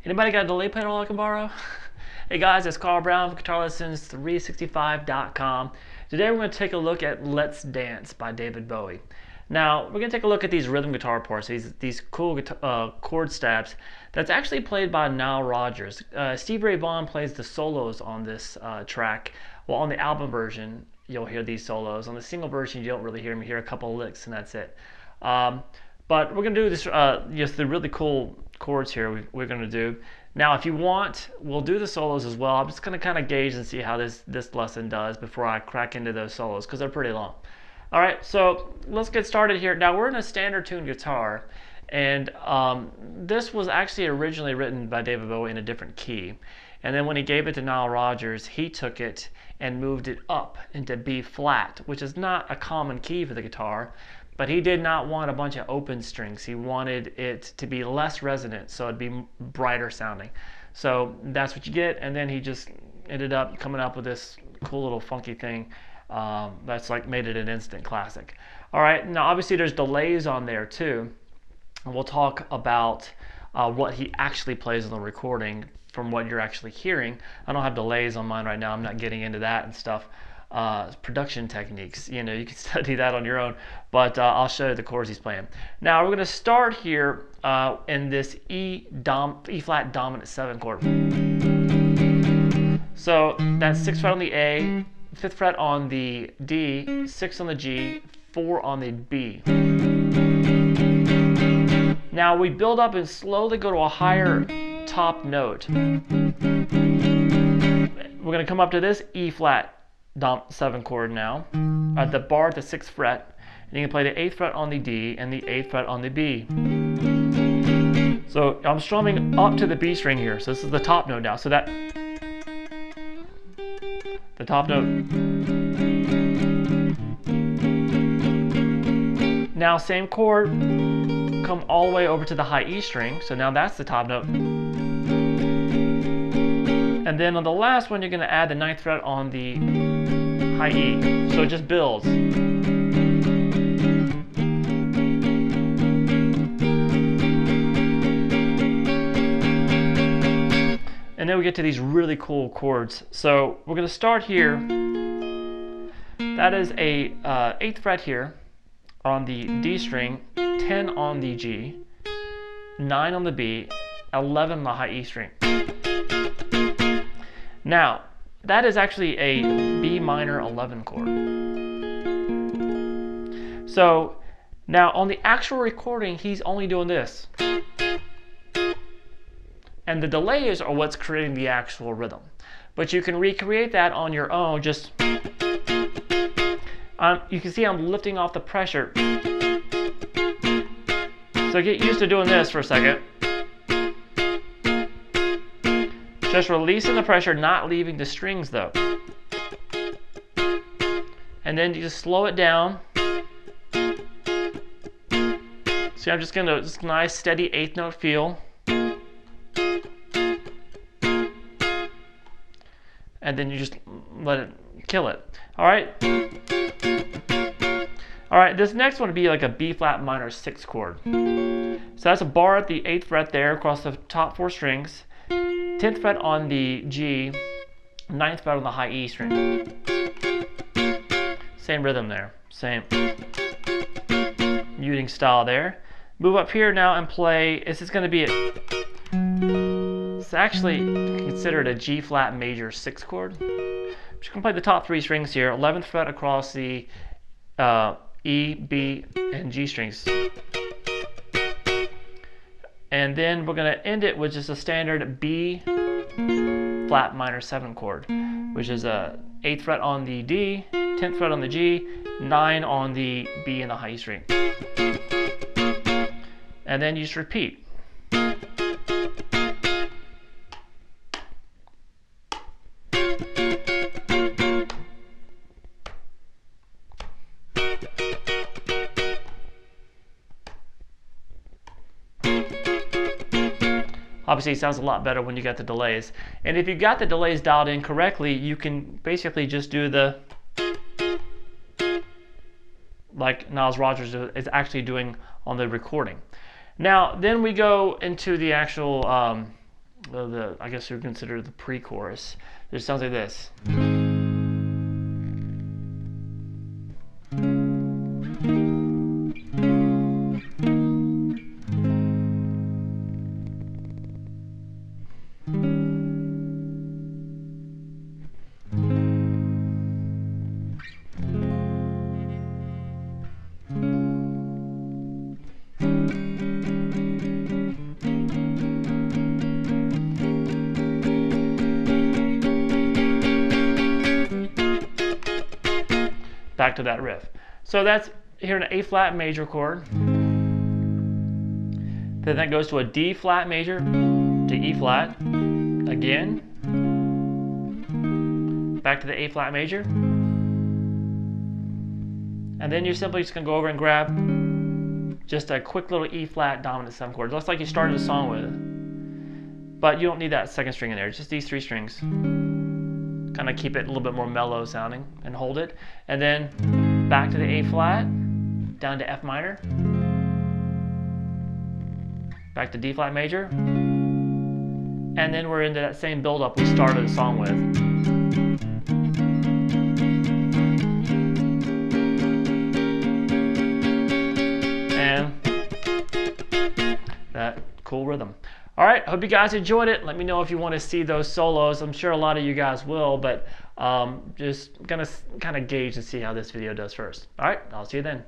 Anybody got a delay pedal I can borrow? Hey guys, it's Carl Brown from GL365 Academy. Today we're going to take a look at Let's Dance by David Bowie. Now, we're going to take a look at these rhythm guitar parts, these cool chord stabs that's actually played by Nile Rodgers. Stevie Ray Vaughan plays the solos on this track. Well, on the album version, you'll hear these solos. On the single version, you don't really hear them. You hear a couple of licks and that's it. But we're going to do this, just the really cool chords here we're going to do. Now, if you want, we'll do the solos as well. I'm just going to kind of gauge and see how this lesson does before I crack into those solos because they're pretty long. All right, so let's get started here. Now, we're in a standard tuned guitar, and this was actually originally written by David Bowie in a different key. And then when he gave it to Nile Rodgers, he took it and moved it up into B flat, which is not a common key for the guitar. But he did not want a bunch of open strings. He wanted it to be less resonant, so it'd be brighter sounding. So that's what you get, and then he just ended up coming up with this cool little funky thing that's like made it an instant classic. All right, now obviously there's delays on there too, and we'll talk about what he actually plays on the recording from what you're actually hearing. I don't have delays on mine right now. I'm not getting into that and stuff. Production techniques, you can study that on your own, but I'll show you the chords he's playing. Now we're going to start here in this E flat dominant 7 chord. So that's 6th fret on the A, 5th fret on the D, 6th on the G, 4 on the B. Now we build up and slowly go to a higher top note. We're going to come up to this E flat 7 chord now, at the bar at the 6th fret, and you can play the 8th fret on the D and the 8th fret on the B. So I'm strumming up to the B string here, so this is the top note now, so that, the top note. Now same chord, come all the way over to the high E string, so now that's the top note. And then on the last one, you're going to add the 9th fret on the high E. So it just builds. And then we get to these really cool chords. So we're going to start here. That is a 8th fret here on the D string, 10 on the G, 9 on the B, 11 on the high E string. Now, that is actually a B minor 11 chord. So, now on the actual recording, he's only doing this. And the delays are what's creating the actual rhythm. But you can recreate that on your own, just... you can see I'm lifting off the pressure. So get used to doing this for a second. Just releasing the pressure, not leaving the strings though. And then you just slow it down. See, I'm just gonna, just nice steady 8th note feel. And then you just let it kill it. Alright? Alright, this next one would be like a B flat minor 6 chord. So that's a bar at the 8th fret there across the top 4 strings. 10th fret on the G, 9th fret on the high E string. Same rhythm there, same muting style there. Move up here now and play, this is going to be it's actually considered a G flat major 6 chord. I'm just going to play the top 3 strings here, 11th fret across the E, B, and G strings. And then we're going to end it with just a standard B flat minor 7 chord, which is a 8th fret on the D, 10th fret on the G, 9 on the B and the high E string. And then you just repeat. Obviously, it sounds a lot better when you got the delays. And if you got the delays dialed in correctly, you can basically just do the, like Nile Rodgers is actually doing on the recording. Now, then we go into the actual I guess you would consider the pre-chorus. It sounds like this. Back to that riff. So that's here in an A flat major chord. Then that goes to a D flat major to E flat again. Back to the A flat major. And then you're simply just going to go over and grab just a quick little E flat dominant 7 chord, just like you started the song with. But you don't need that second string in there, it's just these 3 strings. Kind of keep it a little bit more mellow sounding and hold it. And then back to the A flat, down to F minor, back to D flat major, and then we're into that same build up we started the song with. And that cool rhythm. All right, hope you guys enjoyed it. Let me know if you want to see those solos. I'm sure a lot of you guys will, but just gonna kind of gauge and see how this video does first. All right, I'll see you then.